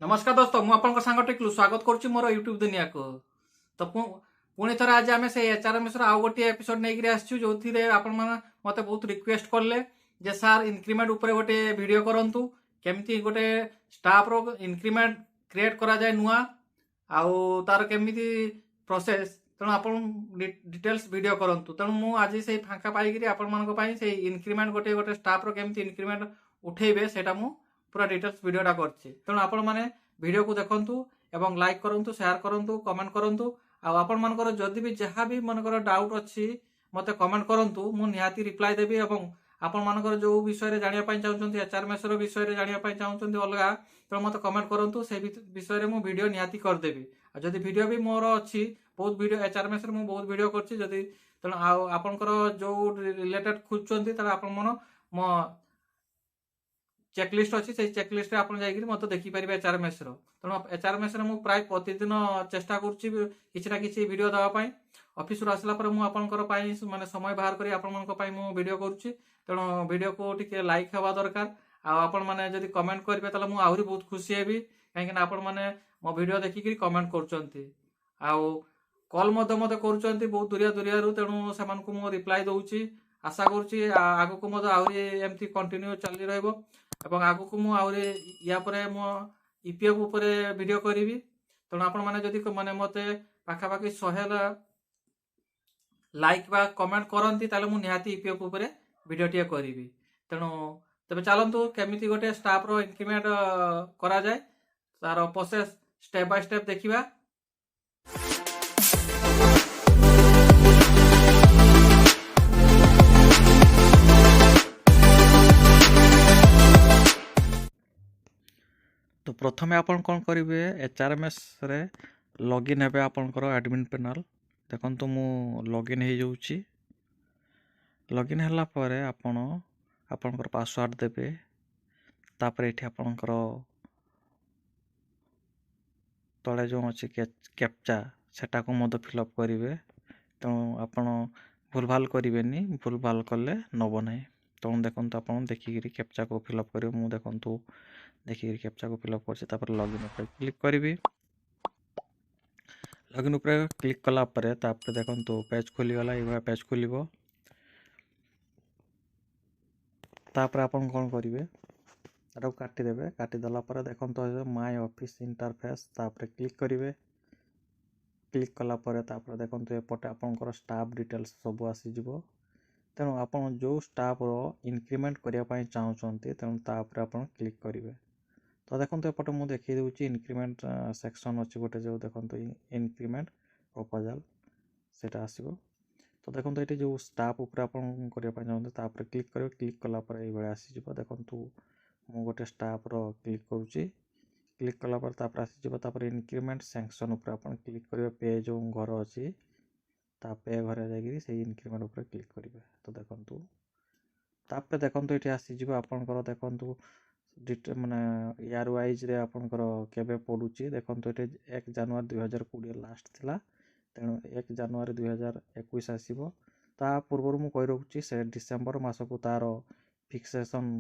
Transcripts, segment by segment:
नमस्कार दोस्तों मु आपन सांग टिकलू स्वागत करुच्ची मोर यूट्यूब दुनिया को। तो पुणी थर आज आम से एचआरएमएस आउ गोटे एपिसोड नहीं आसचु जो आपण मत बहुत रिक्वेस्ट कले जे सार इनक्रीमेंट उपर गोटे वीडियो करंतु केमती गोटे स्टाफ रो इनक्रीमेंट क्रिएट करा जाए नुआ आउ तार केमिति प्रोसेस तेणु आपण डिटेल्स वीडियो करंतु तेणु मु आज से फांका पाई आपण मानक पई से इनक्रीमेंट गोटे गोटे स्टाफ रो केमिति इनक्रीमेंट उठेबे सेटा मु पूरा डिटेल्स वीडियोटा करछि। तेणु आपण माने वीडियो को देखंतु एवं लाइक करंतु शेयर करंतु कमेंट करंतु आपण मानकर जदि भी जहाँ भी मनकर डाउट अच्छी मते कमेंट करंतु मु निहाती रिप्लाई देबी एवं आपण मानकर जो विषय रे जानिया पई चाहउछन्ती एचआरएमएस रो विषय रे जानिया पई चाहउछन्ती अलगा तो मते कमेंट करंतु से विषय रे मु वीडियो निहाती कर देबी। आ जदि वीडियो भी मोर अच्छी बहुत वीडियो एचआरएमएस रे मु बहुत वीडियो करछि जदि तेणु आपनकर जो रिलेटेड खुजछन्ती त आपण मन मो चेकलिस्ट अच्छी से चेकलिस्ट आप मत देखिपारे एचआरएमएस तेणु एचआरएमएस मु प्राय प्रतिदिन चेष्टा करुच्ची किसी ना किसी वीडियो देवाई ऑफिस आसला मुझे माने समय बाहर करी आपन वीडियो करुच्ची तेणु वीडियो को टिके लाइक हवा दरकार आपण मैंने जब कमेंट करेंगे तो मुझे आहरी बहुत खुशी हेबी कहीं आपण मैंने मो वीडियो देखिक कमेंट कर कल मत कर बहुत दूरिया दूरिया तेणु से रिप्लाई दूसरी आशा करुच्ची आग को आहरी एमती कंटिन्यू चली रही एवं आगु को मुझे या मो ईपीएफ उपर वीडियो करी तेणु आपण मैंने जदि माने मते पाखापाखि 100 लाइक बा कमेंट करती निहाती ईपीएफ उपर वीडियो टे करी तेणु तेज चलतु केमिति गोटे स्टाफ रो इंक्रीमेंट करा जाए तार प्रोसेस स्टेप बाय स्टेप देखिबा। तो प्रथमे आपण कौन करेंगे एचआरएमएस रे लॉगिन हेबे आपनकर एडमिन पैनल देखंतु मु लॉगिन हो जाउची लॉगिन हला परे आपण आपनकर पासवर्ड देबे तापर एठी आपनकर तळे जो अछि कैप्चा सेटा को मद फिलअप करेंगे तेणु आपण भूल भाल करेंगे भूल भाल कले नब ना तेणु देखो आप देखिकी कैप्चा को फिलअप कर मु देखु देखिए कैप्चा को फिलअप कर लॉगिन पर क्लिक करी लॉगिन पर क्लिक कला परे तापर देखो पेज खोलीगला ये पेज खोल तापर आपन कौन करेंगे काटिदेवे काटिदेला देखो माय ऑफिस इंटरफेस तापर क्लिक करेंगे क्लिक कला परे तापर देखो एपटे आपनकर स्टाफ डिटेल्स सब आसीज तेणु आपन जो स्टाफ रो इनक्रीमेंट करने चाहते तेणु तापर आपन क्लिक करेंगे तो देखो एपटे मुझे देखी दूसरी इनक्रीमेंट सेक्शन अच्छी गोटे जो देखो इनक्रीमेंट प्रपोजल से आसो तो देखो ये जो स्टाफ उपर आपन करने चाहते क्लिक करेंगे क्लिक कलापर ये आसीज देखो मु गोटे स्टाफ रो क्लिक करुच्ची क्लिक कलापर आसीज इनक्रीमेंट सैंक्शन उपर आपन क्लिक करेंगे पे जो घर अच्छी पे घर जा इनक्रीमेंट उपर क्लिक करेंगे तो देखो तापर देखो ये आसीज आपनकर देखो डिटे माने यार वाइज रे आपनकर केबे पडुची देखंतु एटे 1 जनवरी 2020 लास्ट थिला तेणु 1 जनवरी 2021 आसीबो ता पूर्व मु कहि रहुची से डिसेंबर मास को तार फिक्सेशन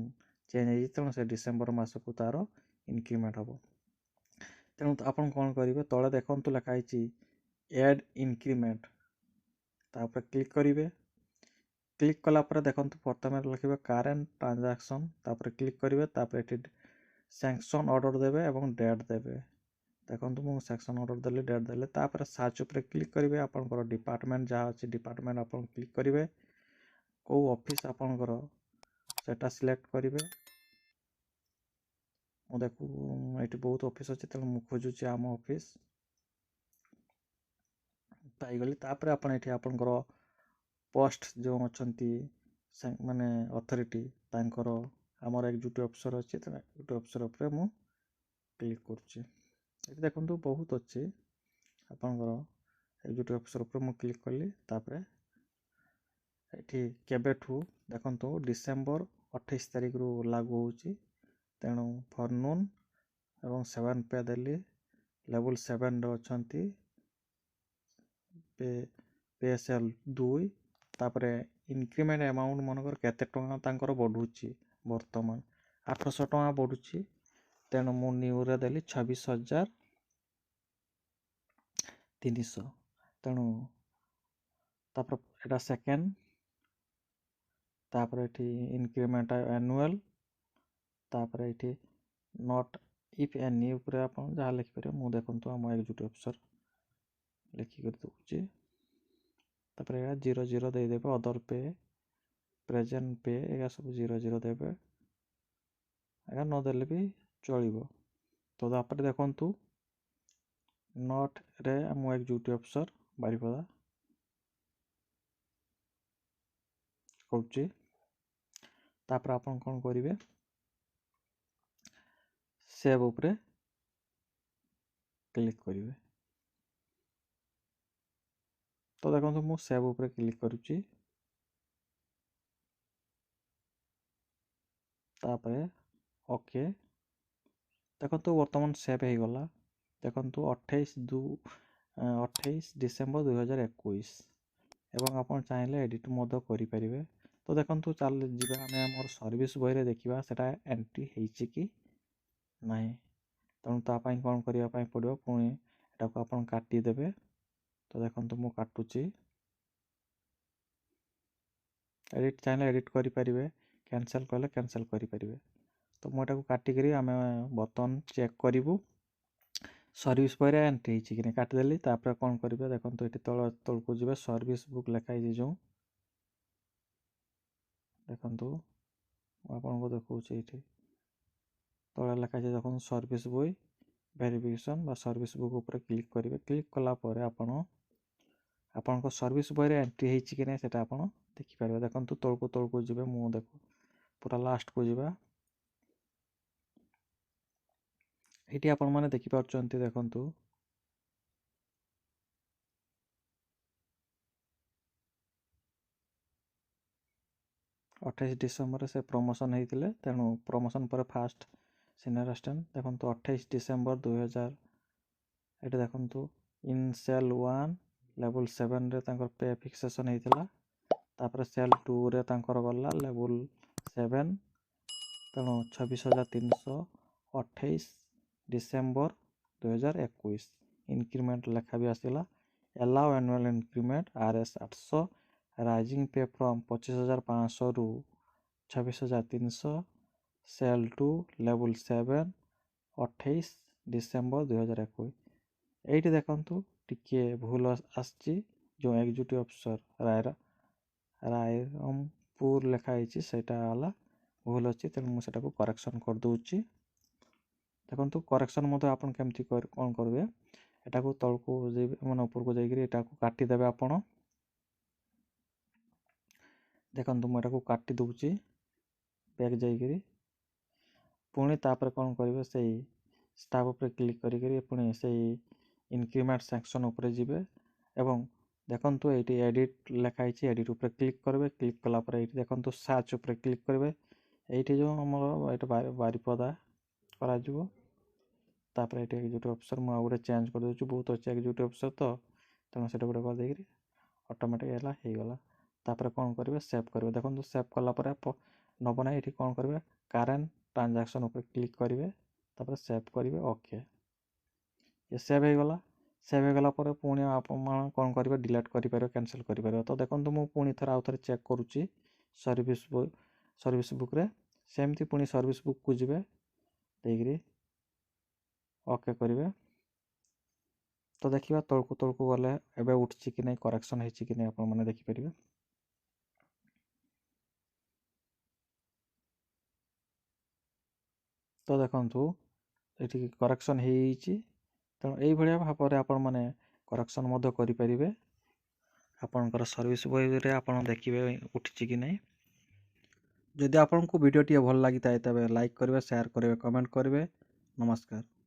चेंज हे तेणु से डिसेंबर मास को तार इनक्रीमेंट हबो तेणु आपन कोन करिवे तळे देखंतु लिखा हिची ऐड इनक्रीमेंट तापर क्लिक करिवे क्लिक कला पर देखो प्रथम लिखे करेंट ट्रांजैक्शन तापर क्लिक करेंगे तापर ये सैंक्शन ऑर्डर देवे और डेट देवे देखो मुझे सैंक्शन ऑर्डर देली डेट देले तापर सर्च उपर क्लिक करेंगे आपनकर डिपार्टमेंट जहाँ अच्छी डिपार्टमेंट आप क्लिक करेंगे कौ ऑफिस आपनकर सेटा सिलेक्ट करेंगे मु देखू ये बहुत ऑफिस अच्छे तेणु मुझे खोजुची आम ऑफिस पाईगली तापर आपन ये आपनकर पोस्ट जो अच्छा माने अथॉरिटी तांकर आमर एग्जीक्यूटिव अफिसर अच्छे एग्जीक्यूटिव अफिसर उपर मु क्लिक करुच्ची ये देखो बहुत अच्छे आपनकर एग्जीक्यूटिव अफिसर उपर मु क्लिक कली तापर ये केबेठू देखो डिसेंबर 28 तारिख रु लागू होची तेणु फॉरनून एवं 7 पे देली लेवल 7 रो अछंती पेएसएल 2 तापर इनक्रीमेंट अमाउंट मनकर केते टंका तांकर बढ़ुची वर्तमान 800 टंका बढ़ुची तेणु मु न्यू रे देली 26,300 तेणु तापर एटा सेकेंड तापर एठी इंक्रीमेंट एनुअल तापर एठी नॉट इफ एनी ऊपर आपण जहाँ लिखि परिबे मु देखंतु हम एग्जीक्यूटिव अफसर लिखि कर दउची तापर एटा 00 दे देबे अदर पे प्रेजेंट पे एगा सब 00 देबे एगा न देले भी चलिबो तो तापर देखंतु नॉट रे हम एग्जीक्यूटिव अफसर बारिपदा करूची तापर आपण कोन करिवे सेव ऊपर क्लिक करिवे तो देखो मु सेव ऊपर क्लिक करूची तापर ओके देखो वर्तमान सेव हो गला देखो 28 डिसेम्बर 2021 एवं आप चाहिए एडिट करि परिबे तो देखो चल जीवा आम आम सर्विस बॉय रे देखा सेटा एंट्री होइछि कि नहीं तेणु तापाई कौन करने पड़ो पुणी एटा को आप काटिदेवे तो देखो मु काटुची एडिट चाहिए एडिट करें कैंसल कले कैंसल करें तो मुझे काटिक आम बर्तमान चेक करूँ सर्विस बॉय एंट्री होइछि कि नहीं काटिदेली तापर कौन करेंगे देखो ये तल को जी सर्विस बुक लिखाई जो देखो आपन को देखा ये तले लिखाई देखो सर्विस बॉय वेरिफिकेशन बा सर्विस बुक ऊपर क्लिक करेंगे क्लिक कला आपन सर्विस बॉय रे एंट्री होइछि कि नहीं सेटा आपन देखि पारे देखो तल को जी मु देखो पूरा लास्ट को जीवा ये आपण मैंने देखिपार देखु 28 डिसेम्बर से प्रमोशन होते तेणु प्रमोशन पर फास्ट सीनियर असिस्टेंट देखो 28 डिसेम्बर 2000 ये देखु इन सेल 1 लेवल 7 रे तांकर पे फिक्सेशन होता तापर सेल 2 रे तांकर गला लेवल 7 तेणु 26,328 डिसेम्बर 2021 इंक्रीमेंट लेखा भी आसला allow annual increment RS 800 rising पे फ्रॉम 25,500 रु 26,300 सेल 2 लेवल 7 28 डिसेम्बर 2021 ये देखु टिके भूल आसची जो एग्जीक्यूटिव अफसर रायरमपुर लिखाई सेटा वाला भूल अच्छी तेणु मुझे करेक्शन कर दूची देखो करेक्शन मत आप केमती कौन करेंगे यहाँ को तल को मैंने ऊपर को जाकि काटिदेवे आपण देखो मुझे काटी दूची बैक जाकि पुणी तापर कौन करेंगे से स्टाफ उपर क्लिक करी पुणी से इंक्रीमेंट सेक्शन उपर जीवे एवं देखो ये एडिट लिखाई एडिट उपर क्लिक करेंगे क्लिक कलापर ये देखो सर्च उपर क्लिक करेंगे ये जो आमर बारिपदा करा तापर ये एग्जीक्यूटिव अफसर मुझे गोटे चेंज कर दूसरी बहुत अच्छे एग्जीक्यूटिव अफसर तो तेणु से गोटे करदे ऑटोमेटिक होगा तापर कौन करेंगे सेव करेंगे देखो सेव कलापर नब ना ये कौन करेंगे करेंट ट्रांजैक्शन उपर क्लिक करेंगे तापर सेव करेंगे ओके ये सेव हो गला सेव हो गला पुणी आप कौन करेंगे डिलीट करेंगे कैंसिल करेंगे तो देखो मुझे पुणी थे आउ थे चेक करुच्ची सर्विस बुक रे सेमती पुणी सर्विस बुक को जीवे देकरी ओके करेंगे तो देखिए तलकू गले एबे उठी कि नहीं करेक्शन होइछि कि नहीं आप मैंने देखिपारे तो देखु ये करेक्शन होइछि तेणु यही भाव में आपण मैंने करेक्शन मध्य करें आपणकर सर्विस बॉय रे आपण देखिए उठी कि नहीं जदि आपको वीडियो टी भल लगी था तेज लाइक करेंगे शेयर करेंगे कमेंट करेंगे नमस्कार।